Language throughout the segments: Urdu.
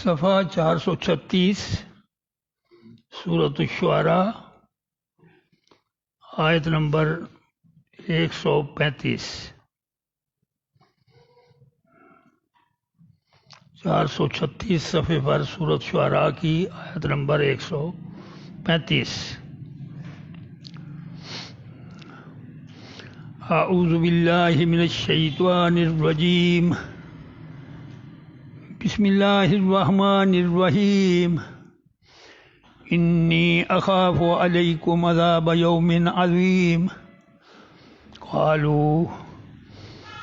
صفحہ 436 سورۃ الشعراء آیت نمبر 135 436 صفحے پر سورۃ شعراء کی آیت نمبر 135۔ اعوذ باللہ من الشیطان الرجیم، بسم اللہ الرحمن الرحیم۔ انی اخاف علیکم عذاب یوم عظیم، قالوا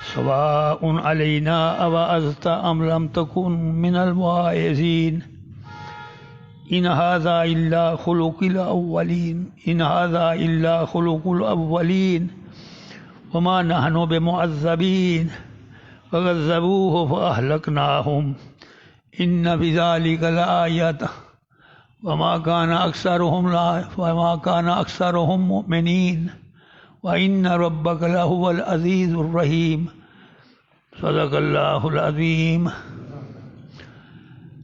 سواء علینا اوعظت ام لم تکن من الواعظین، ان ھذا الا خلق الاولین، ان ھذا الا خلق الاولین وما نحن بمعذبین، فكذبوه فأهلكناهم إن في ذلك لآية وما كان أكثرهم مؤمنين وإن ربك لهو العزيز الرحيم، صدق اللہ العظیم۔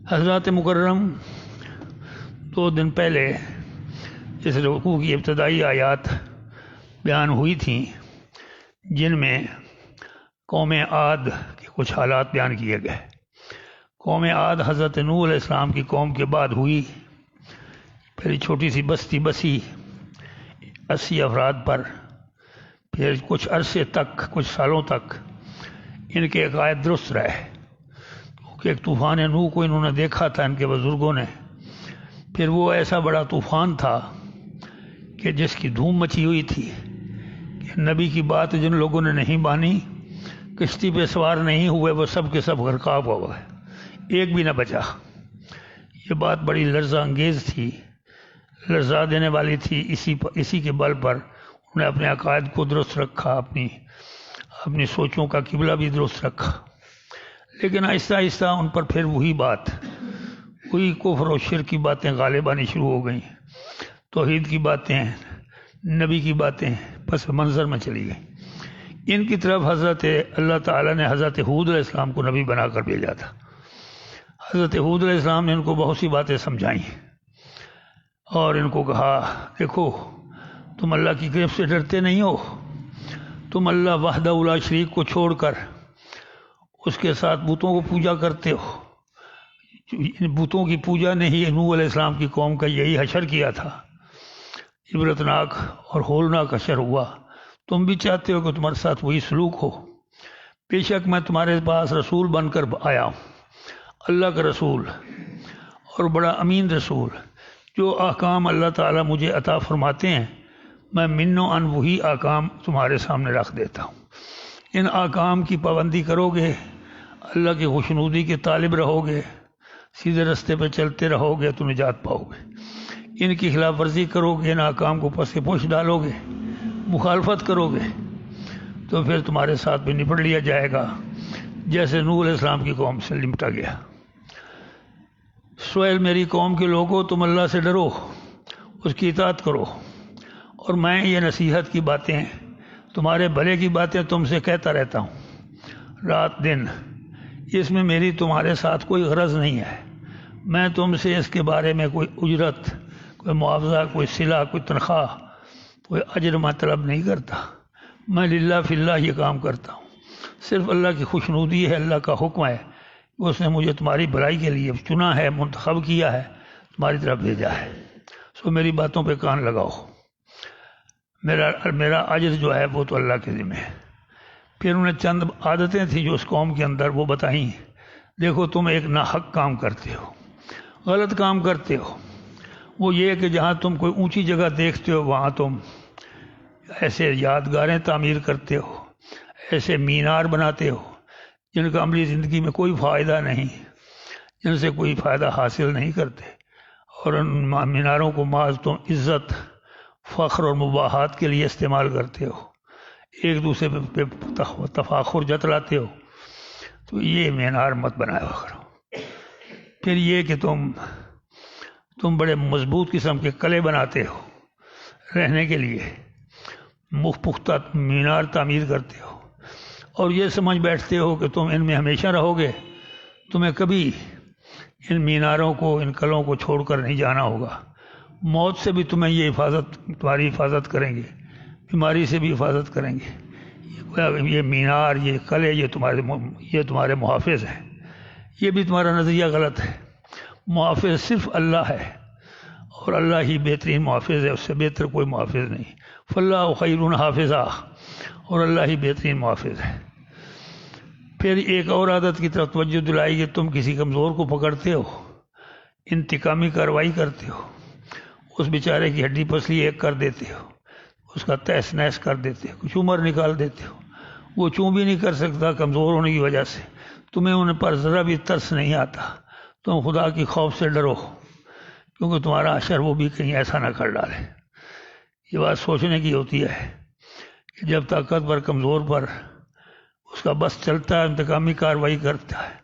حضرات مکرم، 2 دن پہلے اس رکوع کی ابتدائی آیات بیان ہوئی تھیں جن میں قوم عاد کے کچھ حالات بیان کیے گئے۔ قوم عاد حضرت نوح علیہ السلام کی قوم کے بعد ہوئی، پھر چھوٹی سی بستی بسی 80 افراد پر، پھر کچھ عرصے تک، کچھ سالوں تک ان کے عقائد درست رہے، کیونکہ ایک طوفان نوح کو انہوں نے دیکھا تھا ان کے بزرگوں نے۔ پھر وہ ایسا بڑا طوفان تھا کہ جس کی دھوم مچی ہوئی تھی کہ نبی کی بات جن لوگوں نے نہیں مانی، کشتی پہ سوار نہیں ہوئے، وہ سب کے سب غرقاب ہو گئے، ایک بھی نہ بچا۔ یہ بات بڑی لرزہ انگیز تھی، لرزا دینے والی تھی۔ اسی کے بل پر انہوں نے اپنے عقائد کو درست رکھا، اپنی سوچوں کا قبلہ بھی درست رکھا، لیکن آہستہ آہستہ ان پر پھر وہی کفر و شرک کی باتیں غالب آنی شروع ہو گئیں، توحید کی باتیں، نبی کی باتیں پس منظر میں چلی گئیں۔ ان کی طرف اللہ تعالیٰ نے حضرت ہود علیہ السلام کو نبی بنا کر بھیجا تھا۔ حضرت ہود علیہ السلام نے ان کو بہت سی باتیں سمجھائیں اور ان کو کہا، دیکھو تم اللہ کی گرفت سے ڈرتے نہیں ہو، تم اللہ وحدہ لا شریک کو چھوڑ کر اس کے ساتھ بتوں کو پوجا کرتے ہو۔ ان بتوں کی پوجا نے ہی نوح علیہ السلام کی قوم کا یہی حشر کیا تھا، عبرتناک اور ہولناک حشر ہوا۔ تم بھی چاہتے ہو کہ تمہارے ساتھ وہی سلوک ہو۔ بے شک میں تمہارے پاس رسول بن کر آیا ہوں، اللہ کا رسول اور بڑا امین رسول۔ جو احکام اللہ تعالیٰ مجھے عطا فرماتے ہیں، میں من و عن وہی احکام تمہارے سامنے رکھ دیتا ہوں۔ ان احکام کی پابندی کرو گے، اللہ کی خوشنودی کے طالب رہو گے، سیدھے رستے پہ چلتے رہو گے تو نجات پاؤ گے۔ ان کی خلاف ورزی کرو گے، ان احکام کو پس پوش ڈالو گے، مخالفت کرو گے تو پھر تمہارے ساتھ بھی نپٹ لیا جائے گا، جیسے نوح علیہ السلام کی قوم سے نمٹا گیا۔ سوئل میری قوم کے لوگوں، تم اللہ سے ڈرو، اس کی اطاعت کرو، اور میں یہ نصیحت کی باتیں، تمہارے بھلے کی باتیں تم سے کہتا رہتا ہوں رات دن، اس میں میری تمہارے ساتھ کوئی غرض نہیں ہے۔ میں تم سے اس کے بارے میں کوئی اجرت، کوئی معاوضہ، کوئی صلہ، کوئی تنخواہ، کوئی اجر میں طلب نہیں کرتا۔ میں للہ فی اللہ یہ کام کرتا ہوں، صرف اللہ کی خوشنودی ہے، اللہ کا حکم ہے، اس نے مجھے تمہاری بھلائی کے لیے چنا ہے، منتخب کیا ہے، تمہاری طرف بھیجا ہے۔ سو میری باتوں پہ کان لگاؤ، میرا اجر جو ہے وہ تو اللہ کے ذمہ ہے۔ پھر انہیں چند عادتیں تھیں جو اس قوم کے اندر، وہ بتائیں۔ دیکھو تم ایک ناحق کام کرتے ہو، غلط کام کرتے ہو۔ وہ یہ کہ جہاں تم کوئی اونچی جگہ دیکھتے ہو وہاں تم ایسے یادگاریں تعمیر کرتے ہو، ایسے مینار بناتے ہو جن کا عملی زندگی میں کوئی فائدہ نہیں، جن سے کوئی فائدہ حاصل نہیں کرتے، اور ان میناروں کو محض تم عزت، فخر اور مباحات کے لیے استعمال کرتے ہو، ایک دوسرے پہ تفاخر جتلاتے ہو۔ تو یہ مینار مت بنایا کرو۔ پھر یہ کہ تم بڑے مضبوط قسم کے قلعے بناتے ہو، رہنے کے لیے پختہ مینار تعمیر کرتے ہو، اور یہ سمجھ بیٹھتے ہو کہ تم ان میں ہمیشہ رہو گے، تمہیں کبھی ان میناروں کو، ان قلعوں کو چھوڑ کر نہیں جانا ہوگا۔ موت سے بھی تمہیں یہ تمہاری حفاظت کریں گے، بیماری سے بھی حفاظت کریں گے۔ یہ مینار، یہ قلعے، یہ تمہارے محافظ ہیں۔ یہ بھی تمہارا نظریہ غلط ہے۔ محافظ صرف اللہ ہے، اور اللہ ہی بہترین محافظ ہے، اس سے بہتر کوئی محافظ نہیں۔ فاللہ خیر حافظہ، اور اللہ ہی بہترین محافظ ہے۔ پھر ایک اور عادت کی طرف توجہ دلائی کہ تم کسی کمزور کو پکڑتے ہو، انتقامی کارروائی کرتے ہو، اس بیچارے کی ہڈی پسلی ایک کر دیتے ہو، اس کا تہس نہس کر دیتے ہو، کچھ عمر نکال دیتے ہو۔ وہ چوں بھی نہیں کر سکتا کمزور ہونے کی وجہ سے، تمہیں ان پر ذرا بھی ترس نہیں آتا۔ تم خدا کی خوف سے ڈرو، کیونکہ تمہارا اشر وہ بھی کہیں ایسا نہ کر ڈالے۔ یہ بات سوچنے کی ہوتی ہے کہ جب طاقتور کمزور پر اس کا بس چلتا ہے، انتقامی کارروائی کرتا ہے،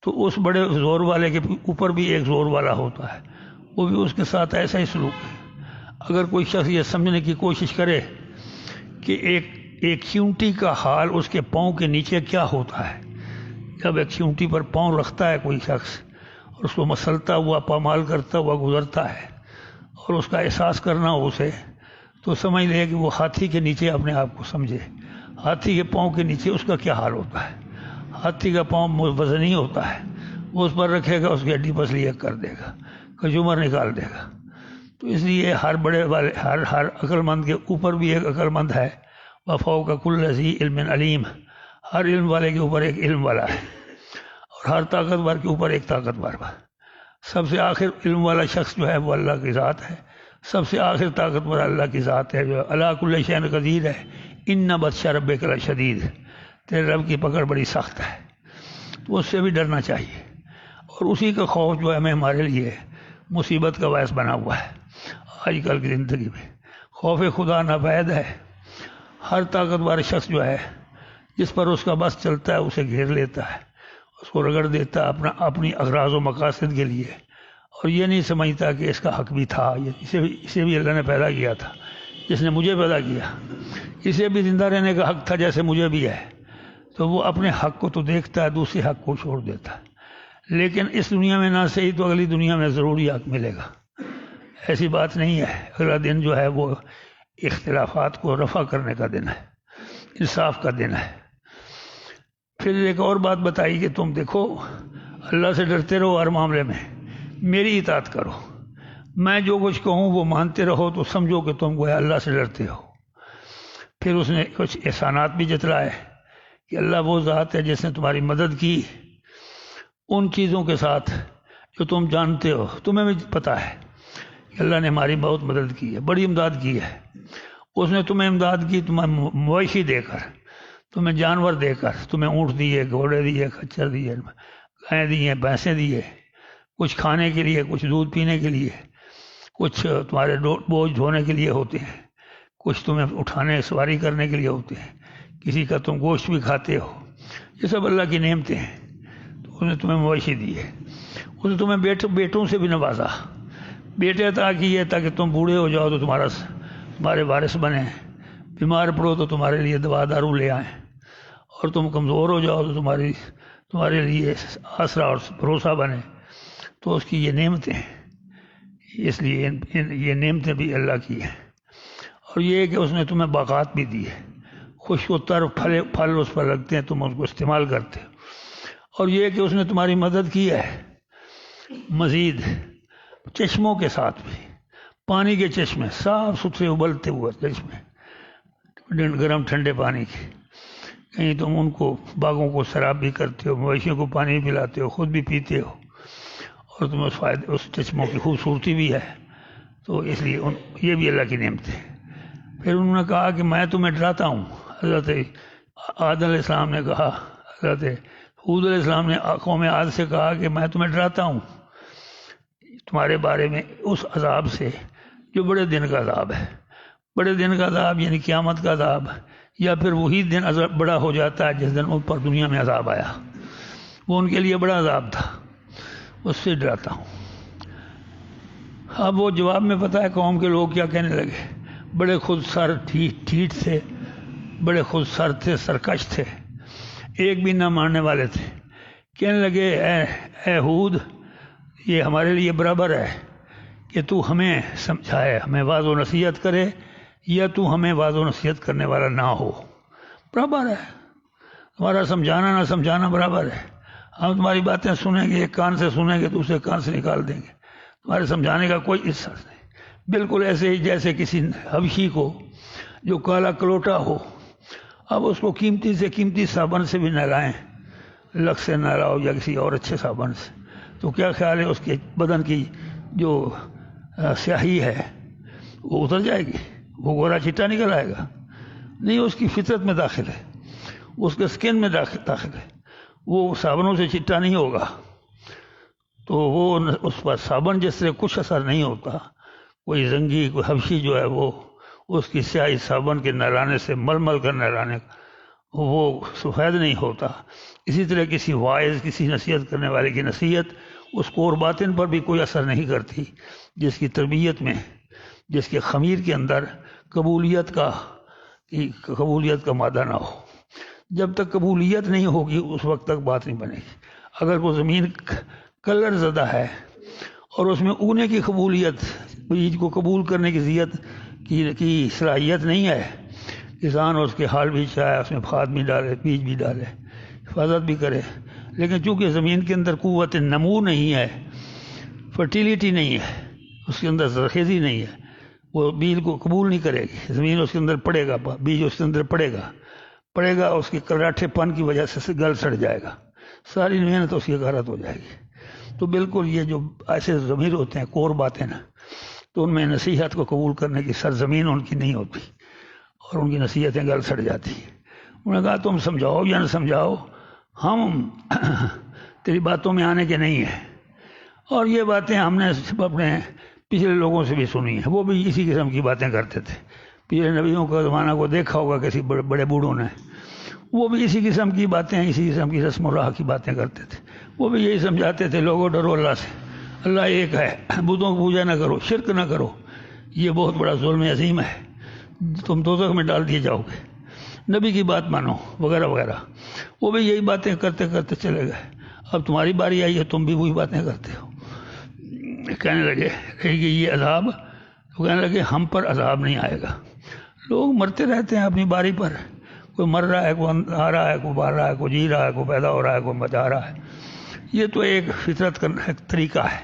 تو اس بڑے زور والے کے اوپر بھی ایک زور والا ہوتا ہے، وہ بھی اس کے ساتھ ایسا ہی سلوک ہے۔ اگر کوئی شخص یہ سمجھنے کی کوشش کرے کہ ایک چیونٹی کا حال اس کے پاؤں کے نیچے کیا ہوتا ہے، جب ایک چیونٹی پر پاؤں رکھتا ہے کوئی شخص اور اس کو مسلتا ہوا پامال کرتا ہوا گزرتا ہے، اور اس کا احساس کرنا ہو اسے، تو سمجھ لے کہ وہ ہاتھی کے نیچے اپنے آپ کو سمجھے۔ ہاتھی کے پاؤں کے نیچے اس کا کیا حال ہوتا ہے۔ ہاتھی کا پاؤں وزنی ہوتا ہے، وہ اس پر رکھے گا، اس کی ہڈی پسلی ایک کر دے گا، کچھ عمر نکال دے گا۔ تو اس لیے ہر بڑے والے ہر عقل مند کے اوپر بھی ایک عقل مند ہے۔ وفوق کل ذی علم علیم، ہر علم والے کے اوپر ایک علم والا ہے، اور ہر طاقتور کے اوپر ایک طاقتور ہے۔ سب سے آخر علم والا شخص جو ہے وہ اللہ کی ذات ہے، سب سے آخر طاقتور اللہ کی ذات ہے، جو علی کل شیء قدیر ہے۔ ان بطش ربک لشدید، تیرے رب کی پکڑ بڑی سخت ہے، تو اس سے بھی ڈرنا چاہیے۔ اور اسی کا خوف جو ہے ہمارے لیے مصیبت کا باعث بنا ہوا ہے آج کل کی زندگی میں۔ خوف خدا ناپید ہے۔ ہر طاقتور شخص جو ہے جس پر اس کا بس چلتا ہے اسے گھیر لیتا ہے، اس کو رگڑ دیتا ہے اپنی اغراض و مقاصد کے لیے، اور یہ نہیں سمجھتا کہ اس کا حق بھی تھا، اسے بھی اللہ نے پیدا کیا تھا، جس نے مجھے پیدا کیا، اسے بھی زندہ رہنے کا حق تھا جیسے مجھے بھی ہے۔ تو وہ اپنے حق کو تو دیکھتا ہے، دوسرے حق کو چھوڑ دیتا ہے۔ لیکن اس دنیا میں نہ صحیح تو اگلی دنیا میں ضروری حق ملے گا۔ ایسی بات نہیں ہے۔ اگلا دن جو ہے وہ اختلافات کو رفع کرنے کا دن ہے، انصاف کا دن ہے۔ پھر ایک اور بات بتائی کہ تم دیکھو اللہ سے ڈرتے رہو، ہر معاملے میں میری اطاعت کرو، میں جو کچھ کہوں وہ مانتے رہو، تو سمجھو کہ تم گویا اللہ سے ڈرتے ہو۔ پھر اس نے کچھ احسانات بھی جتلائے کہ اللہ وہ ذات ہے جس نے تمہاری مدد کی ان چیزوں کے ساتھ جو تم جانتے ہو۔ تمہیں بھی پتہ ہے کہ اللہ نے ہماری بہت مدد کی ہے، بڑی امداد کی ہے۔ اس نے تمہیں امداد کی، تمہیں مویشی دے کر، تمہیں جانور دے کر، تمہیں اونٹ دیے، گھوڑے دیے، خچر دیے، گائیں دیے، بھینسیں دیے، کچھ کھانے کے لیے، کچھ دودھ پینے کے لیے، کچھ تمہارے بوجھ ڈھونے کے لیے ہوتے ہیں، کچھ تمہیں اٹھانے سواری کرنے کے لیے ہوتے ہیں، کسی کا تم گوشت بھی کھاتے ہو۔ یہ سب اللہ کی نعمتیں ہیں۔ تو اس نے تمہیں مویشی دی ہے، اس نے تمہیں بیٹوں سے بھی نوازا، بیٹے عطا کیے تاکہ تم بوڑھے ہو جاؤ تو تمہارے وارث بنیں، بیمار پڑو تو تمہارے لیے دوا دارو لے آئیں، اور تم کمزور ہو جاؤ تو تمہارے لیے آسرا اور بھروسہ بنے۔ تو اس کی یہ نعمتیں ہیں، اس لیے یہ نعمتیں بھی اللہ کی ہیں۔ اور یہ کہ اس نے تمہیں باغات بھی دی ہے، خشک و تر پھل اس پر لگتے ہیں، تم ان کو استعمال کرتے ہو۔ اور یہ کہ اس نے تمہاری مدد کی ہے مزید چشموں کے ساتھ بھی، پانی کے چشمے، صاف ستھرے ابلتے ہوئے چشمے، گرم ٹھنڈے پانی کے۔ کہیں تم ان کو باغوں کو سیراب بھی کرتے ہو، مویشیوں کو پانی بھی پلاتے ہو، خود بھی پیتے ہو، اور تمہیں اس چشموں کی خوبصورتی بھی ہے۔ تو اس لیے یہ بھی اللہ کی نعمت ہے۔ پھر انہوں نے کہا کہ میں تمہیں ڈراتا ہوں۔ حضرت آدم علیہ السلام نے کہا، حضرت ہود علیہ السلام نے قوم عاد سے کہا کہ میں تمہیں ڈراتا ہوں تمہارے بارے میں اس عذاب سے جو بڑے دن کا عذاب ہے۔ بڑے دن کا عذاب یعنی قیامت کا عذاب، یا پھر وہی دن عذاب بڑا ہو جاتا ہے جس دن ان پر دنیا میں عذاب آیا، وہ ان کے لیے بڑا عذاب تھا، اس سے ڈراتا ہوں۔ اب وہ جواب میں پتہ ہے قوم کے لوگ کیا کہنے لگے، بڑے خود سر ٹھیٹ تھے، بڑے خود سر تھے، سرکش تھے، ایک بھی نہ ماننے والے تھے۔ کہنے لگے اے ہود، یہ ہمارے لیے برابر ہے کہ تو ہمیں سمجھائے، ہمیں واعظ و نصیحت کرے، یا تو ہمیں واعظ و نصیحت کرنے والا نہ ہو، برابر ہے. ہمارا سمجھانا نہ سمجھانا برابر ہے. ہم تمہاری باتیں سنیں گے، ایک کان سے سنیں گے دوسرے کان سے نکال دیں گے، تمہارے سمجھانے کا کوئی حصہ نہیں. بالکل ایسے ہی جیسے کسی حبشی کو جو کالا کلوٹا ہو، اب اس کو قیمتی سے قیمتی صابن سے بھی نہلائیں، لکس سے نہلاؤ یا کسی اور اچھے صابن سے، تو کیا خیال ہے اس کے بدن کی جو سیاہی ہے وہ اتر جائے گی؟ وہ گورا چٹا نکل آئے گا؟ نہیں، اس کی فطرت میں داخل ہے، اس کے سکن میں داخل ہے، وہ صابنوں سے چٹا نہیں ہوگا. تو وہ اس پر صابن جس سے کچھ اثر نہیں ہوتا، کوئی زنگی کوئی حبشی جو ہے وہ اس کی سیاہی صابن کے نہلانے سے مل مل کر نہلانے وہ سفید نہیں ہوتا. اسی طرح کسی واعظ، کسی نصیحت کرنے والے کی نصیحت اس کو اور باطن پر بھی کوئی اثر نہیں کرتی جس کی تربیت میں، جس کے خمیر کے اندر قبولیت کا مادہ نہ ہو. جب تک قبولیت نہیں ہوگی اس وقت تک بات نہیں بنے گی. اگر وہ زمین کلر زدہ ہے اور اس میں اگنے کی قبولیت، بیج کو قبول کرنے کی صلاحیت نہیں ہے، کسان اس کے حال بھی چاہے، اس میں کھاد بھی ڈالے، بیج بھی ڈالے، حفاظت بھی کرے، لیکن چونکہ زمین کے اندر قوت نمو نہیں ہے، فرٹیلیٹی نہیں ہے، اس کے اندر زرخیزی نہیں ہے، وہ بیج کو قبول نہیں کرے گی. زمین اس کے اندر پڑے گا، بیج اس کے اندر پڑے گا، اس کے کراٹھے پن کی وجہ سے گل سڑ جائے گا، ساری محنت اس کی غارت ہو جائے گی. تو بالکل یہ جو ایسے ضمیر ہوتے ہیں کور باتیں نا، تو ان میں نصیحت کو قبول کرنے کی سرزمین ان کی نہیں ہوتی اور ان کی نصیحتیں گل سڑ جاتی ہیں. انہوں نے کہا تم سمجھاؤ یا نہ سمجھاؤ، ہم تیری باتوں میں آنے کے نہیں ہیں. اور یہ باتیں ہم نے اپنے پچھلے لوگوں سے بھی سنی ہیں، وہ بھی اسی قسم کی باتیں کرتے تھے. پچھلے نبیوں کا زمانہ کو دیکھا ہوگا کسی بڑے بوڑھوں نے، وہ بھی اسی قسم کی باتیں، اسی قسم کی رسم و راہ کی باتیں کرتے تھے. وہ بھی یہی سمجھاتے تھے لوگوں ڈرو اللہ سے، اللہ ایک ہے، بتوں کو پوجا نہ کرو، شرک نہ کرو، یہ بہت بڑا ظلم عظیم ہے، تم دوزخ میں ڈال دیے جاؤ گے، نبی کی بات مانو وغیرہ وغیرہ. وہ بھی یہی باتیں کرتے کرتے چلے گئے. اب تمہاری باری آئی ہے، تم بھی وہی باتیں کرتے ہو. کہنے لگے رہے گی یہ عذاب، تو کہنے لگے ہم پر عذاب نہیں آئے گا. لوگ مرتے رہتے ہیں اپنی باری پر، کوئی مر رہا ہے، کوئی آ رہا ہے، کوئی مر رہا ہے، کوئی جی رہا ہے، کوئی پیدا ہو رہا ہے، کوئی بچا رہا ہے. یہ تو ایک فطرت کا ایک طریقہ ہے.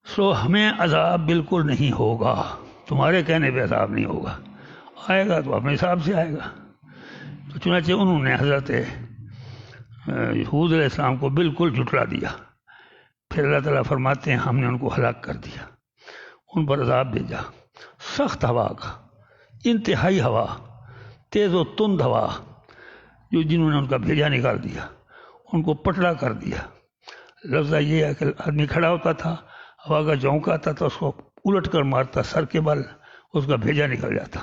سو ہمیں عذاب بالکل نہیں ہوگا، تمہارے کہنے پہ عذاب نہیں ہوگا، آئے گا تو اپنے حساب سے آئے گا. تو چنانچہ انہوں نے حضرت ہود علیہ السلام کو بالکل جھٹلا دیا. پھر اللہ تعالیٰ فرماتے ہیں ہم نے ان کو ہلاک کر دیا، ان پر عذاب بھیجا، سخت ہوا کا، انتہائی ہوا، تیز و تند ہوا، جنہوں نے ان کا بھیجا نکال دیا، ان کو پٹڑا کر دیا. لفظ یہ ہے کہ آدمی کھڑا ہوتا تھا، ہوا کا جھونکا آتا تھا، اس کو الٹ کر مارتا، سر کے بل اس کا بھیجا نکل جاتا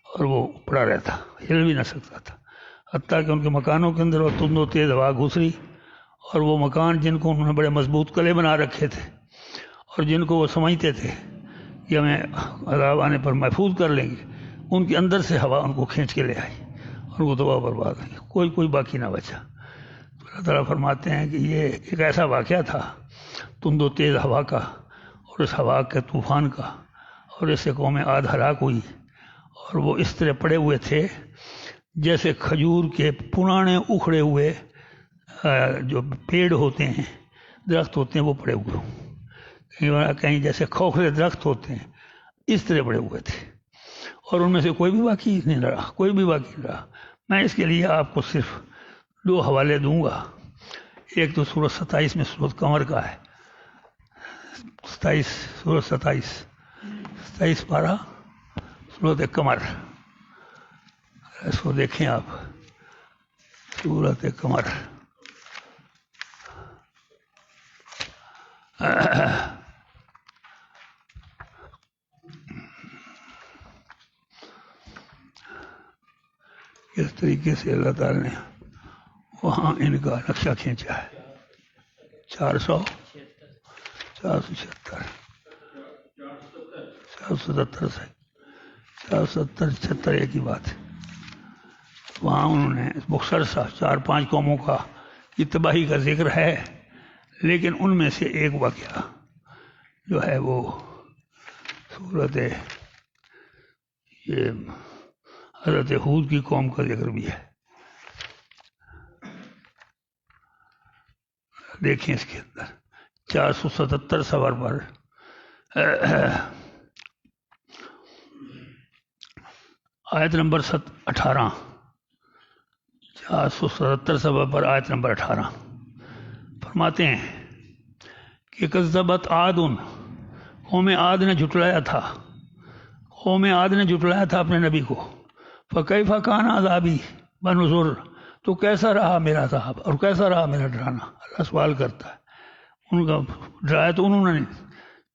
اور وہ پڑا رہتا، ہل بھی نہ سکتا تھا. حتیٰ کہ ان کے مکانوں کے اندر وہ تند و تیز ہوا گھسری، اور وہ مکان جن کو انہوں نے بڑے مضبوط قلعے بنا رکھے تھے اور جن کو وہ سمجھتے تھے کہ ہمیں عذاب آنے پر محفوظ کر لیں گے، ان کے اندر سے ہوا ان کو کھینچ کے لے آئی، ان کو تباہ برباد نہیں، کوئی باقی نہ بچا. تو اللہ تعالیٰ فرماتے ہیں کہ یہ ایک ایسا واقعہ تھا تند و تیز ہوا کا اور اس ہوا کے طوفان کا، اور اس سے قوم عاد ہلاک ہوئی. اور وہ اس طرح پڑے ہوئے تھے جیسے کھجور کے پرانے اکھڑے ہوئے جو پیڑ ہوتے ہیں، درخت ہوتے ہیں، وہ پڑے ہوئے ہوں، کہیں جیسے کھوکھلے درخت ہوتے ہیں، اس طرح پڑے ہوئے تھے. اور ان میں سے کوئی بھی باقی نہیں رہا، کوئی بھی باقی نہیں رہا. میں اس کے لیے آپ کو صرف 2 حوالے دوں گا. ایک تو سورۃ 27 میں سورۃ قمر کا ہے، 27 پارہ سورۃ قمر، اس کو دیکھیں آپ. سورۃ قمر اس طریقے سے اللہ تعالیٰ نے وہاں ان کا نقشہ کھینچا ہے. 477 ایک ہی بات ہے. وہاں انہوں نے مختصر سا 4-5 قوموں کا کی تباہی کا ذکر ہے، لیکن ان میں سے ایک واقعہ جو ہے وہ صورت یہ حضرت ہود کی قوم کا ذکر بھی ہے. دیکھیں اس کے اندر 477 صفحہ پر آیت نمبر 18، 477 صفحہ پر آیت نمبر 18 فرماتے ہیں کہ کذبت عاد، قوم عاد نے جھٹلایا تھا، قوم عاد نے جھٹلایا تھا اپنے نبی کو. فکیف کان عذابی ونذر، تو کیسا رہا میرا عذاب اور کیسا رہا میرا ڈرانا. اللہ سوال کرتا ہے، ان کا ڈرایا تو انہوں نے،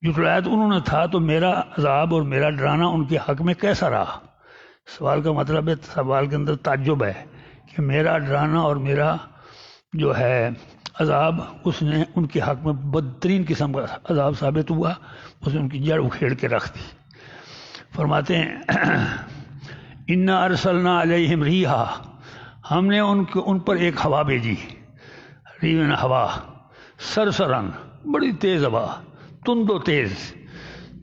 جھٹلایا تو انہوں نے تھا، تو میرا عذاب اور میرا ڈرانا ان کے حق میں کیسا رہا. سوال کا مطلب ہے، سوال کے اندر تعجب ہے کہ میرا ڈرانا اور میرا جو ہے عذاب اس نے ان کے حق میں بدترین قسم کا عذاب ثابت ہوا، اس نے ان کی جڑ اکھیڑ کے رکھ دی. فرماتے ہیں انا ارسلنا علیہم ریحا، ہم نے ان پر ایک ہوا بھیجی، ریحن ہوا، سرسرن بڑی تیز ہوا، تند و تیز،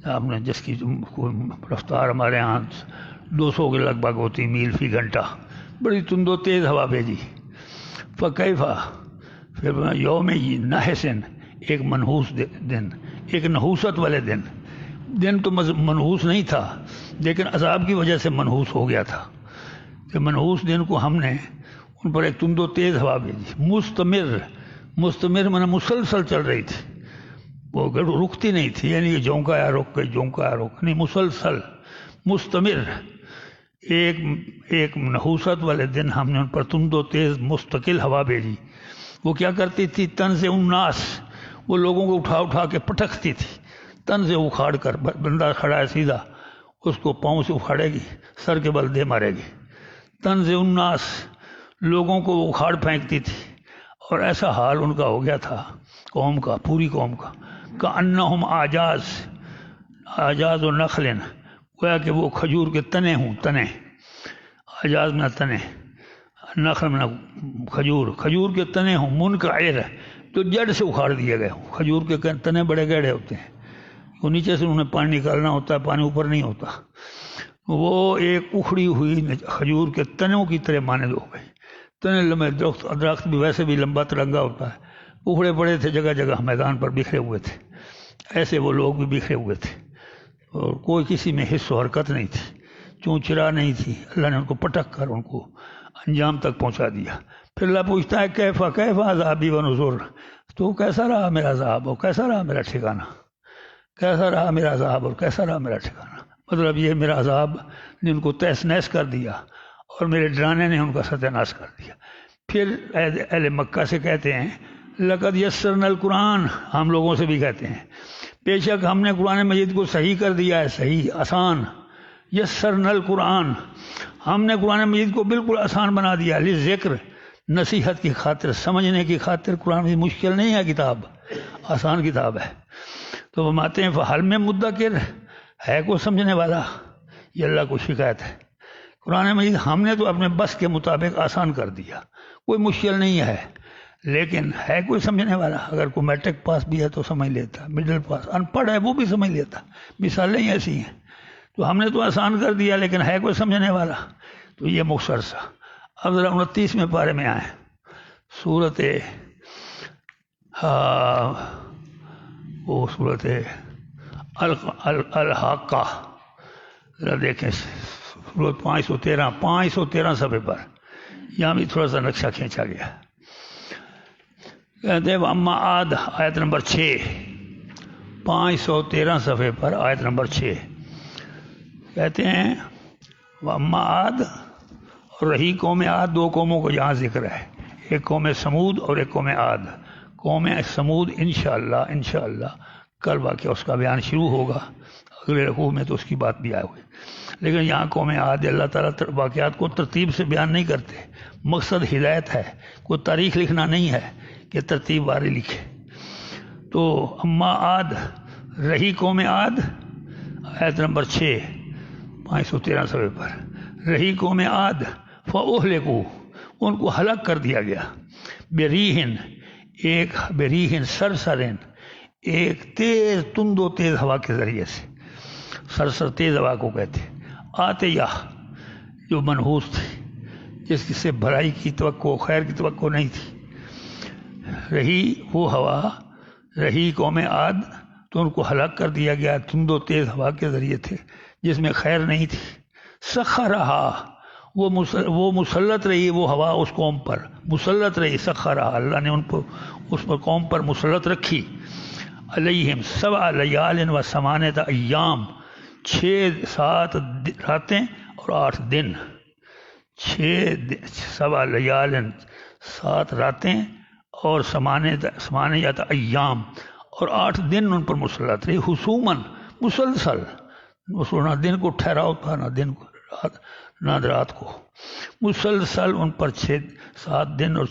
آپ نے جس کی رفتار ہمارے ہاں 200 کے لگ بھگ ہوتی میل فی گھنٹہ، بڑی تند و تیز ہوا بھیجی. فکیفا، پھر یوم نحسن، ایک منحوس دن، ایک نحوست والے دن تو منحوس نہیں تھا لیکن عذاب کی وجہ سے منحوس ہو گیا تھا. کہ منحوس دن کو ہم نے ان پر ایک تند و تیز ہوا بھیجی، مستمر معنی مسلسل چل رہی تھی، وہ رکتی نہیں تھی، یعنی کہ جھونکایا رک گئی، جھونکایا رک نہیں، مسلسل مستمر. ایک نحوست والے دن ہم نے ان پر تند و تیز مستقل ہوا بھیجی. وہ کیا کرتی تھی؟ تنز الناس، وہ لوگوں کو اٹھا اٹھا کے پٹکتی تھی، تن سے اکھاڑ کر. بندہ کھڑا ہے سیدھا، اس کو پاؤں سے اکھاڑے گی، سر کے بل دے مارے گی. تنز الناس، لوگوں کو وہ اکھاڑ پھینکتی تھی. اور ایسا حال ان کا ہو گیا تھا قوم کا، پوری قوم کا، کأنہم آجاز و نخلن، گویا کہ وہ کھجور کے تنے ہوں، تنے، آجاز میں تنے، نخل میں کھجور کے تنے ہوں، منقعر، تو جڑ سے اکھاڑ دیے گئے ہوں. کھجور کے تنے بڑے گہرے ہوتے ہیں، وہ نیچے سے انہیں پانی نکالنا ہوتا ہے، پانی اوپر نہیں ہوتا. وہ ایک اکھڑی ہوئی کھجور کے تنوں کی طرح مانند ہو گئی. تنے لمبے، درخت بھی ویسے بھی لمبا ترنگا ہوتا ہے، اکھڑے پڑے تھے جگہ جگہ میدان پر بکھرے ہوئے تھے. ایسے وہ لوگ بھی بکھرے ہوئے تھے اور کوئی کسی میں حص و حرکت نہیں تھی، چونچرا نہیں تھی. اللہ نے ان کو پٹک کر ان کو انجام تک پہنچا دیا. پھر اللہ پوچھتا ہے کیفا عذابی و نذر، تو کیسا رہا میرا عذاب اور کیسا رہا میرا ٹھکانہ، کیسا رہا میرا عذاب اور کیسا رہا میرا ٹھکانہ. مطلب یہ میرا عذاب نے ان کو تہس نہس کر دیا اور میرے ڈرانے نے ان کا ستیہ ناش کر دیا. پھر اہل مکہ سے کہتے ہیں لقد یسرنا القرآن، ہم لوگوں سے بھی کہتے ہیں بے شک ہم نے قرآن مجید کو صحیح کر دیا ہے، صحیح آسان. یسرنا القرآن، ہم نے قرآن مجید کو بالکل آسان بنا دیا. لذکر، نصیحت کی خاطر، سمجھنے کی خاطر. قرآن مجید مشکل نہیں ہے کتاب، آسان کتاب ہے. تو وہ ماتے ہیں فحل میں مدکر، ہے کوئی سمجھنے والا. یہ اللہ کو شکایت ہے. قرآن مجید ہم نے تو اپنے بس کے مطابق آسان کر دیا، کوئی مشکل نہیں ہے، لیکن ہے کوئی سمجھنے والا. اگر کوئی میٹرک پاس بھی ہے تو سمجھ لیتا، مڈل پاس ان پڑھ ہے وہ بھی سمجھ لیتا. مثالیں ہی ایسی ہیں. تو ہم نے تو آسان کر دیا لیکن ہے کوئی سمجھنے والا. تو یہ مختصر سا. اب ذرا 29ویں پارے میں آئیں، سورت وہ سورت الحاقہ، ذرا دیکھیں سورت 513 صفحے پر. یہاں بھی تھوڑا سا نقشہ کھینچا گیا. کہتے ہیں اما عاد، آیت نمبر 6، 513 صفحے پر آیت نمبر 6 کہتے ہیں اما عاد، اور رہی قوم عاد. دو قوموں کو یہاں ذکر ہے، ایک قوم سمود اور ایک قوم عاد. قوم سمود انشاءاللہ کل واقعہ اس کا بیان شروع ہوگا، اگلے رکوع میں تو اس کی بات بھی آئی ہوئی. لیکن یہاں قوم عاد اللہ تعالیٰ واقعات کو ترتیب سے بیان نہیں کرتے. مقصد ہدایت ہے، کوئی تاریخ لکھنا نہیں ہے کہ ترتیب واری لکھے. تو اما عاد، رہی قوم عاد، آیت نمبر 6، 513 صفحے پر. رہی قوم عاد فاہلکوا، ان کو ہلاک کر دیا گیا. بریحن، ایک بریح سرسرن، ایک تیز تند و تیز ہوا کے ذریعے سے، سرسر تیز ہوا کو کہتے، آتے یا جو منحوس تھی، جس سے بھلائی کی توقع، خیر کی توقع نہیں تھی، رہی وہ ہوا، رہی قوم عاد تو ان کو ہلاک کر دیا گیا تند و تیز ہوا کے ذریعے تھے جس میں خیر نہیں تھی۔ سخرہا، وہ مسلط رہی وہ ہوا اس قوم پر، مسلط رہی، سخرہا اللہ نے ان کو اس پر قوم پر مسلط رکھی، علیہم 7 لیال و 8 ایام، 7 راتیں اور 8 دن، 7 لیال 7 راتیں اور 8 ایام اور 8 دن ان پر مسلط رہی، حسوماً مسلسل، نہ دن کو ٹھہراؤ تھا نہ دن کو رات، نہ رات کو، مسلسل ان پر 7 دن اور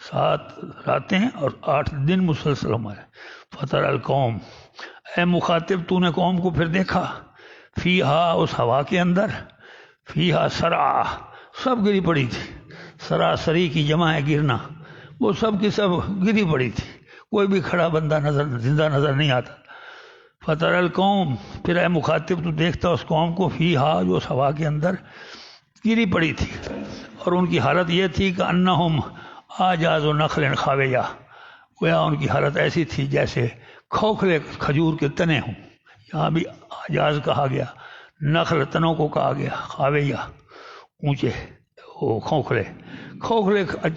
7 راتیں اور 8 دن مسلسل ہمارے۔ فطر القوم، اے مخاطب تو نے قوم کو پھر دیکھا، فیہا اس ہوا کے اندر، فیہا سرعا سب گری پڑی تھی، سراسری کی جمع ہے گرنا، وہ سب کی سب گری پڑی تھی، کوئی بھی کھڑا بندہ زندہ نظر نہیں آتا۔ فطر القوم، پھر اے مخاطب تو دیکھتا اس قوم کو، فیہا جو اس ہوا کے اندر گری پڑی تھی، اور ان کی حالت یہ تھی کہ انہم آجاز و نخل خاویہ، گویا ان کی حالت ایسی تھی جیسے کھوکھلے کھجور کے تنے ہوں، یہاں بھی آجاز کہا گیا، نخل تنوں کو کہا گیا، خاویہ اونچے، وہ کھوکھلے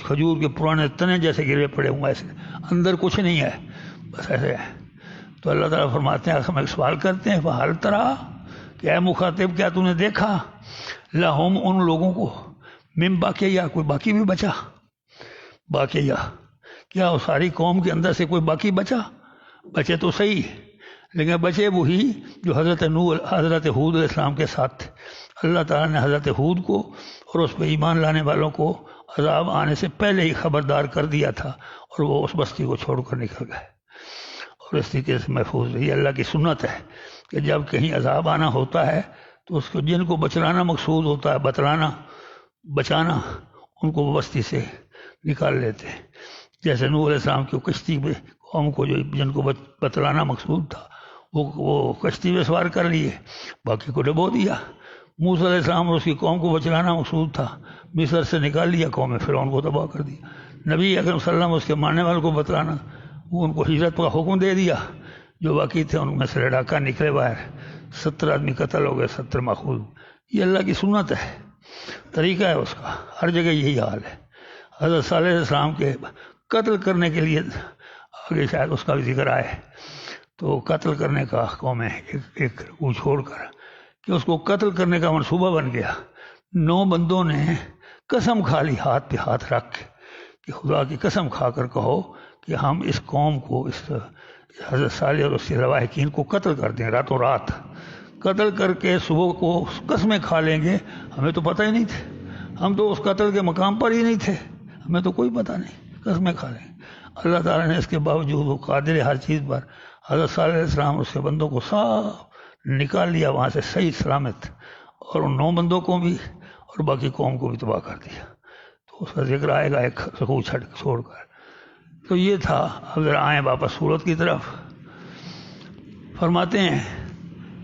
کھجور کے پرانے تنے جیسے گرے پڑے ہوں، ایسے اندر کچھ نہیں ہے، بس ایسے ہے۔ تو اللہ تعالیٰ فرماتے ہیں، ہم ایک سوال کرتے ہیں، فہل ترا، کہ اے مخاطب کیا تو نے دیکھا، لہم ان لوگوں کو، من باقیہ کوئی باقی بھی بچا، باقیہ کیا وہ ساری قوم کے اندر سے کوئی باقی بچے تو صحیح، لیکن بچے وہی جو حضرت حود علیہ السلام کے ساتھ تھے۔ اللہ تعالیٰ نے حضرت حود کو اور اس پہ ایمان لانے والوں کو عذاب آنے سے پہلے ہی خبردار کر دیا تھا، اور وہ اس بستی کو چھوڑ کر نکل گئے، اور اس طریقے سے محفوظ رہی۔ اللہ کی سنت ہے کہ جب کہیں عذاب آنا ہوتا ہے تو اس کو جن کو بچلانا مقصود ہوتا ہے، بچانا، ان کو بستی سے نکال لیتے ہیں، جیسے نوح علیہ السلام کی کشتی میں قوم کو جن کو بتلانا مقصود تھا وہ کشتی میں سوار کر لیے، باقی کو ڈبو دیا۔ موسیٰ علیہ السلام اور اس کی قوم کو بچلانا مقصود تھا، مصر سے نکال لیا قوم فرعون کو تباہ کر دیا۔ نبی اکرم صلی اللہ علیہ وسلم اس کے ماننے والوں کو بتلانا، وہ ان کو ہجرت کا حکم دے دیا، جو باقی تھے ان میں سے لڑاکا نکلے باہر، 70 آدمی قتل ہو گئے، 70 ماخوذ۔ یہ اللہ کی سنت ہے، طریقہ ہے اس کا، ہر جگہ یہی حال ہے۔ حضرت صالح علیہ السلام کے قتل کرنے کے لیے آگے شاید اس کا بھی ذکر آئے، تو قتل کرنے کا قومیں ایک وہ چھوڑ کر کہ اس کو قتل کرنے کا منصوبہ بن گیا، 9 بندوں نے قسم کھا لی ہاتھ پہ ہاتھ رکھ کے کہ خدا کی قسم کھا کر کہو کہ ہم اس قوم کو، اس حضرت صالح اور اس کے لواحقین کو قتل کر دیں، راتوں رات قتل کر کے صبح کو قسمیں کھا لیں گے۔ ہمیں تو پتہ ہی نہیں تھے، ہم تو اس قتل کے مقام پر ہی نہیں تھے، ہمیں تو کوئی پتہ نہیں، قسمیں کھا لیں گے۔ اللہ تعالیٰ نے اس کے باوجود وہ قادر ہے ہر چیز پر، حضرت صالح علیہ السلام اس کے بندوں کو صاف نکال لیا وہاں سے صحیح سلامت، اور ان 9 بندوں کو بھی اور باقی قوم کو بھی تباہ کر دیا۔ تو اس کا ذکر آئے گا ایک سکو چھوڑ کر۔ تو یہ تھا۔ اب ذرا آئیں واپس سورت کی طرف۔ فرماتے ہیں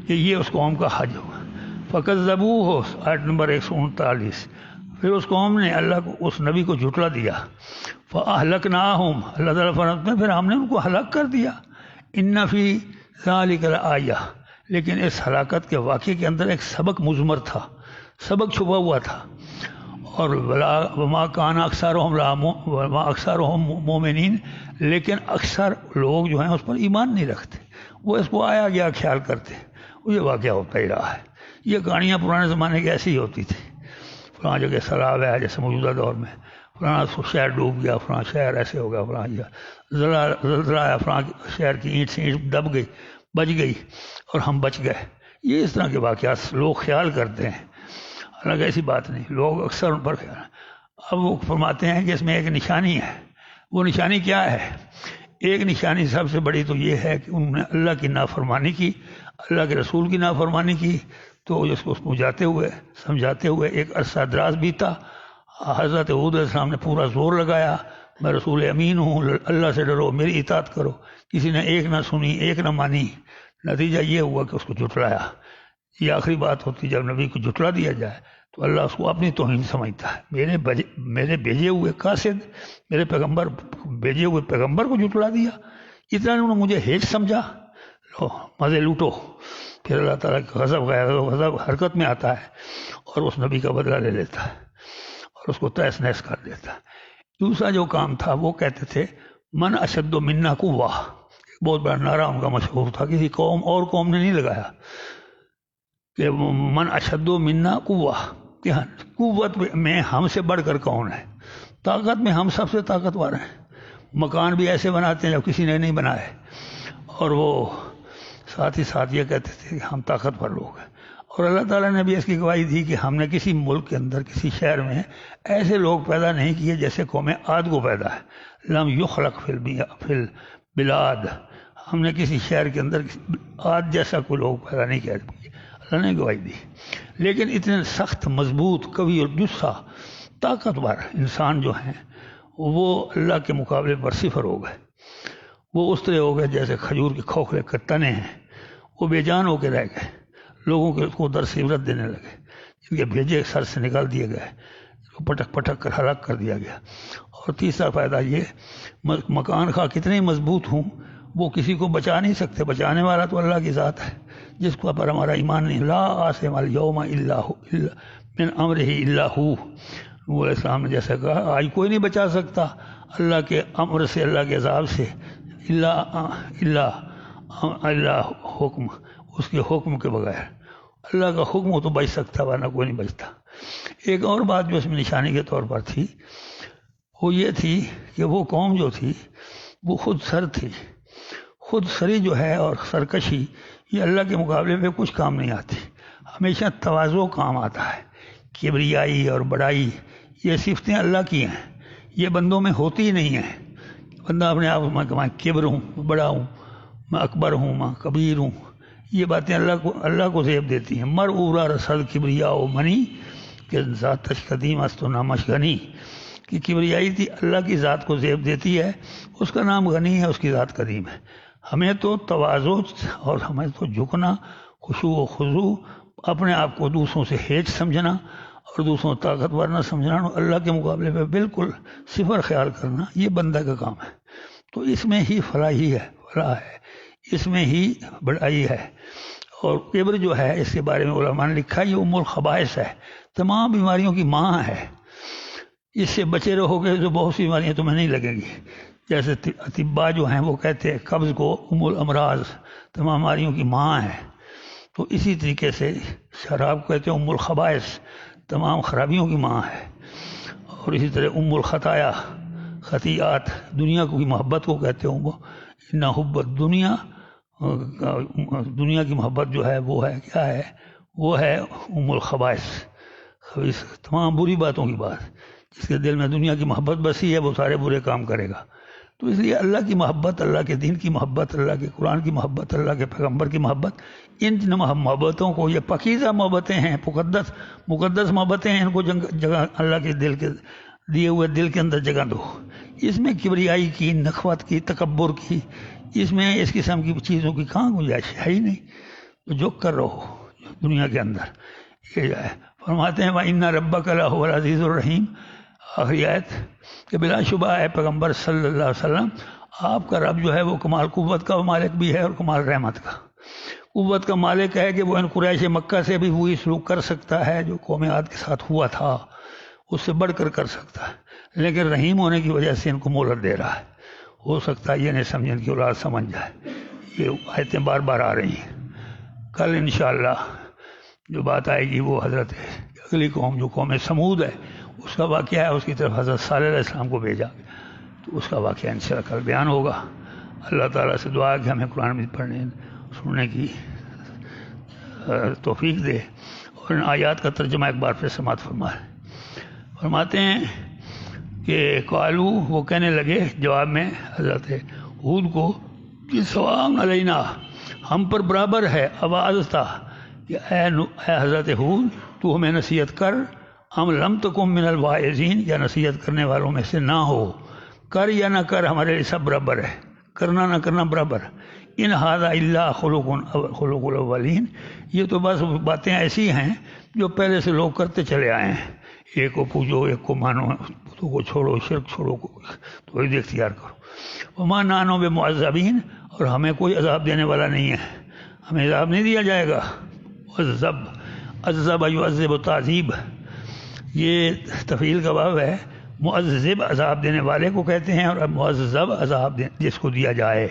کہ یہ اس قوم کا حج ہوا، فَكَذَّبُوهُ، آیت نمبر 139۔ پھر اس قوم نے اللہ کو، اس نبی کو جھٹلا دیا، فَأَهْلَكْنَاهُمْ، اللہ تعالیٰ فرماتے ہیں پھر ہم نے ان کو ہلاک کر دیا۔ إِنَّ فِي ذَلِكَ لَآیَةً، لیکن اس ہلاکت کے واقعے کے اندر ایک سبق مضمر تھا، سبق چھپا ہوا تھا۔ اور وما کان اکثرهم مومنین، لیکن اکثر لوگ جو ہیں اس پر ایمان نہیں رکھتے، وہ اس کو آیا گیا خیال کرتے، وہ یہ واقعہ ہوتا ہی رہا ہے۔ یہ کہانیاں پرانے زمانے کی ایسی ہی ہوتی تھی، فلاں جگہ سیلاب ہے جیسے موجودہ دور میں، فلاں شہر ڈوب گیا، فلاں شہر ایسے ہو گیا، فلاں زلزلہ آیا، فلاں شہر کی اینٹ سے اینٹ دب گئی، بچ گئی اور ہم بچ گئے۔ یہ اس طرح کے واقعات لوگ خیال کرتے ہیں، حالانکہ ایسی بات نہیں، لوگ اکثر ان پر خیال۔ اب وہ فرماتے ہیں کہ اس میں ایک نشانی ہے۔ وہ نشانی کیا ہے؟ ایک نشانی سب سے بڑی تو یہ ہے کہ انہوں نے اللہ کی نافرمانی کی، اللہ کے رسول کی نافرمانی کی، تو اس کو سمجھاتے ہوئے ایک عرصہ دراز بیتا۔ حضرت حود علیہ السلام نے پورا زور لگایا میں رسول امین ہوں، اللہ سے ڈرو، میری اطاعت کرو۔ کسی نے ایک نہ سنی، ایک نہ مانی، نتیجہ یہ ہوا کہ اس کو جھٹلایا۔ یہ آخری بات ہوتی، جب نبی کو جھٹلا دیا جائے تو اللہ اس کو اپنی توہین سمجھتا ہے۔ میرے بھیجے ہوئے قاصد، میرے پیغمبر، بھیجے ہوئے پیغمبر کو جھٹلا دیا، اتنا انہوں نے مجھے ہیچ سمجھا، لو مزے لوٹو۔ پھر اللہ تعالیٰ کا غضب حرکت میں آتا ہے اور اس نبی کا بدلہ لے لیتا ہے اور اس کو تہس نہس کر دیتا ہے۔ دوسرا جو کام تھا وہ کہتے تھے من اشد منا قوہ، ایک بہت بڑا نعرہ ان کا مشہور تھا، کسی قوم نے نہیں لگایا کہ من اشد منا قوہ، کہ قوت میں ہم سے بڑھ کر کون ہے، طاقت میں ہم سب سے طاقتور ہیں، مکان بھی ایسے بناتے ہیں جب کسی نے نہیں بنائے، اور وہ ساتھ ہی ساتھ یہ کہتے تھے کہ ہم طاقتور لوگ ہیں۔ اور اللہ تعالیٰ نے بھی اس کی گواہی دی کہ ہم نے کسی ملک کے اندر، کسی شہر میں ایسے لوگ پیدا نہیں کیے جیسے قوم عاد کو پیدا ہے، لم یخلق فی البلاد، ہم نے کسی شہر کے اندر عاد جیسا کوئی لوگ پیدا نہیں کیا، اللہ نے گواہی دی۔ لیکن اتنے سخت، مضبوط، قوی اور جسا، طاقتور انسان جو ہیں وہ اللہ کے مقابلے پر صفر ہو گئے۔ وہ اس طرح ہو گئے جیسے کھجور کے کھوکھلے کے تنے ہیں، وہ بے جان ہو کے رہ گئے، لوگوں کے کو درس عبرت دینے لگے، جن کے بھیجے سر سے نکال دیے گئے، پٹک پٹک کر ہلاک کر دیا گیا۔ اور تیسرا فائدہ یہ، مکان خواہ کتنے مضبوط ہوں وہ کسی کو بچا نہیں سکتے، بچانے والا تو اللہ کی ذات ہے، جس کو پر ہمارا ایمان نہیں۔ لا عاصم اليوم الا من امرہ الا ہو، نبی علیہ السلام نے جیسا کہا آج کوئی نہیں بچا سکتا اللہ کے امر سے، اللہ کے عذاب سے، اللہ حکم، اس کے حکم کے بغیر۔ اللہ کا حکم ہو تو بچ سکتا، ورنہ کوئی نہیں بچتا۔ ایک اور بات جو اس میں نشانی کے طور پر تھی وہ یہ تھی کہ وہ قوم جو تھی وہ خود سر تھی۔ خود سری جو ہے اور سرکشی، یہ اللہ کے مقابلے میں کچھ کام نہیں آتی، ہمیشہ تواضع کام آتا ہے۔ کبریائی اور بڑائی یہ صفتیں اللہ کی ہیں، یہ بندوں میں ہوتی ہی نہیں ہیں۔ بندہ اپنے آپ میں کبر ہوں، بڑا ہوں، میں اکبر ہوں، میں کبیر ہوں، یہ باتیں اللہ کو زیب دیتی ہیں۔ مر اورا رسل کبریا و منی کہ ذات قدیم است و نامش غنی، کہ کبریائی تھی اللہ کی ذات کو زیب دیتی ہے، اس کا نام غنی ہے، اس کی ذات قدیم ہے۔ ہمیں تو تواضع اور ہمیں تو جھکنا، خشوع و خضوع، اپنے آپ کو دوسروں سے ہیچ سمجھنا اور دوسروں طاقتور نہ سمجھنا، اللہ کے مقابلے میں بالکل صفر خیال کرنا، یہ بندہ کا کام ہے۔ تو اس میں ہی فلاحی ہے، فلاح ہے، اس میں ہی بڑائی ہے۔ اور کبر جو ہے، اس کے بارے میں علماء نے لکھا یہ ام الخبائث ہے، تمام بیماریوں کی ماں ہے۔ اس سے بچے رہو گے تو بہت سی بیماریاں تمہیں نہیں لگیں گی۔ جیسے اطباء جو ہیں وہ کہتے ہیں قبض کو ام الامراض، تمام بیماریوں کی ماں ہے، تو اسی طریقے سے شراب کہتے ہیں ام الخبائث، تمام خرابیوں کی ماں ہے۔ اور اسی طرح ام الخطایا، خطیئات، دنیا کی محبت کو کہتے ہیں، ان حب الدنیا، دنیا کی محبت جو ہے وہ ہے کیا ہے، وہ ہے ام الخبائث، تمام بری باتوں کی بات۔ جس کے دل میں دنیا کی محبت بسی ہے وہ سارے برے کام کرے گا۔ تو اس لیے اللہ کی محبت، اللہ کے دین کی محبت، اللہ کے قرآن کی محبت، اللہ کے پیغمبر کی محبت، ان محبتوں کو، یہ پاکیزہ محبتیں ہیں، مقدس محبتیں ہیں، ان کو جگہ اللہ کے دل کے دیے ہوئے دل کے اندر جگہ دو۔ اس میں کبریائی کی، نخوت کی، تکبر کی، اس میں اس قسم کی چیزوں کی کہاں گنجائش ہے ہی نہیں۔ تو جو کر رہو دنیا کے اندر، یہ ہے۔ فرماتے ہیں وَإِنَّ رَبَّكَ لَهُوَ الْعَزِيزُ الرَّحِيمُ، آخری آیت، کہ بلا شبہ ہے پیغمبر صلی اللہ علیہ وسلم آپ کا رب جو ہے وہ کمال قوت کا مالک بھی ہے اور کمال رحمت کا۔ قوت کا مالک ہے کہ وہ ان قریش مکہ سے بھی وہی سلوک کر سکتا ہے جو قوم عاد کے ساتھ ہوا تھا، اس سے بڑھ کر سکتا ہے، لیکن رحیم ہونے کی وجہ سے ان کو مہلت دے رہا ہے۔ ہو سکتا ہے یہ نہیں سمجھیں کہ اولاد سمجھ جائے۔ یہ آیتیں بار بار آ رہی ہیں۔ کل انشاءاللہ جو بات آئے گی وہ حضرت اگلی قوم جو قوم سمود ہے اس کا واقعہ ہے، اس کی طرف حضرت صالح علیہ السلام کو بھیجا، تو اس کا واقعہ انشاءاللہ کل بیان ہوگا۔ اللہ تعالیٰ سے دعا ہے کہ ہمیں قرآن مجید پڑھنے سننے کی توفیق دے، اور ان آیات کا ترجمہ ایک بار پھر سماعت فرمائے۔ فرماتے ہیں کہ قالو، وہ کہنے لگے جواب میں حضرت ہود کو کہ سواء علینا، ہم پر برابر ہے، آواز تھا کہ اے حضرت ہود تو ہمیں نصیحت کر، ام لم تکن من الواعظین، یا نصیحت کرنے والوں میں سے نہ ہو، کر یا نہ کر ہمارے لیے سب برابر ہے، کرنا نہ کرنا برابر۔ ان ھذا الا خلق الاولین، یہ تو بس باتیں ایسی ہیں جو پہلے سے لوگ کرتے چلے آئے ہیں، ایک کو پوجو، ایک کو مانو، بتوں کو چھوڑو، شرک چھوڑو، توحید اختیار کرو۔ وما نحن بمعذبین، اور ہمیں کوئی عذاب دینے والا نہیں ہے، ہمیں عذاب نہیں دیا جائے گا۔ عذب یعذب تعذیب، یہ تفعیل کا باب ہے۔ معذب عذاب دینے والے کو کہتے ہیں، اور معذب عذاب جس کو دیا جائے،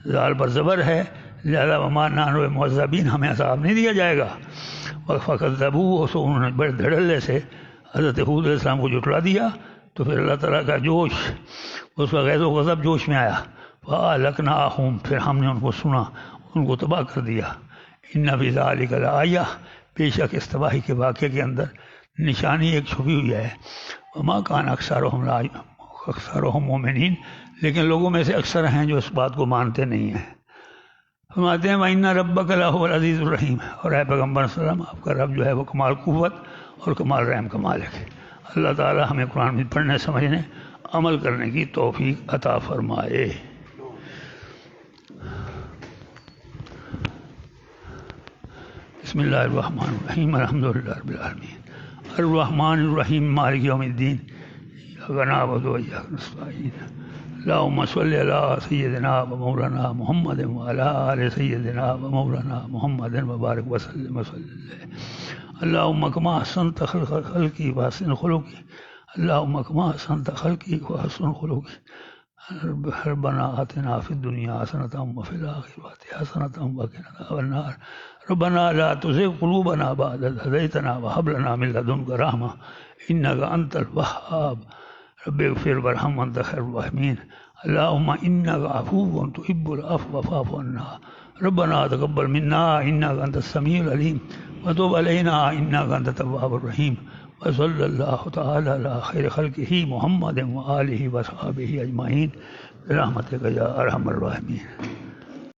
ذال پر زبر ہے، لہذا وما نحن بمعذبین، ہمیں عذاب نہیں دیا جائے گا۔ فکذبوہ، سو انہوں نے بڑے دھڑلے سے حضرت ہود علیہ السلام کو جھٹلا دیا، تو پھر اللہ تعالیٰ کا جوش، اس کا غیظ و غضب جوش میں آیا۔ فَأَهْلَكْنَاهُمْ، پھر ہم نے ان کو سنا، ان کو تباہ کر دیا۔ إِنَّ فِي ذَلِكَ لَآیَةً، بے شک اس تباہی کے واقعے کے اندر نشانی ایک چھپی ہوئی ہے۔ وَمَا كَانَ أَكْثَرُهُم مُؤْمِنِينَ، لیکن لوگوں میں سے اکثر ہیں جو اس بات کو مانتے نہیں ہیں۔ فرماتے ہیں وَإِنَّ رَبَّكَ لَهُوَ الْعَزِيزُ الرَّحِيمُ، اور اے پیغمبر صلی اللہ علیہ وسلم، آپ کا رب جو ہے وہ کمال قوت اور کمال رحم کا مالک ہے۔ اللہ تعالیٰ ہمیں قرآن میں پڑھنے، سمجھنے، عمل کرنے کی توفیق عطا فرمائے۔ بسم اللہ الرحمن الرحیم، الحمدللہ رب العالمین، الرحمن الرحیم، مالک یوم الدین، ایاک نعبد و ایاک نستعین، اللہم صلی علی سیدنا و مولانا محمد وعلی آل سیدنا و مولانا محمد وبارک وسلم وسلم۔ اللہم کما احسنت خلقی وحسن خلقی، اللہم کما احسنت خلقی وحسن خلقی، ربنا آتنا فی الدنیا حسنۃ وفی الآخرۃ حسنۃ وقنا عذاب النار، ربنا لا تزغ قلوبنا بعد إذ هديتنا وهب لنا من لدنك رحمة إنك أنت الوهاب، رب اغفر وارحم وأنت خير الراحمين، اللهم إنك عفو تحب العفو فاعف عنا، ربنا تقبل منا إنك أنت السميع العليم وتب علينا إنك أنت التواب الرحيم، وصلى الله تعالى على خير خلقه محمد وآله وصحبه أجمعين برحمتك يا أرحم الراحمين۔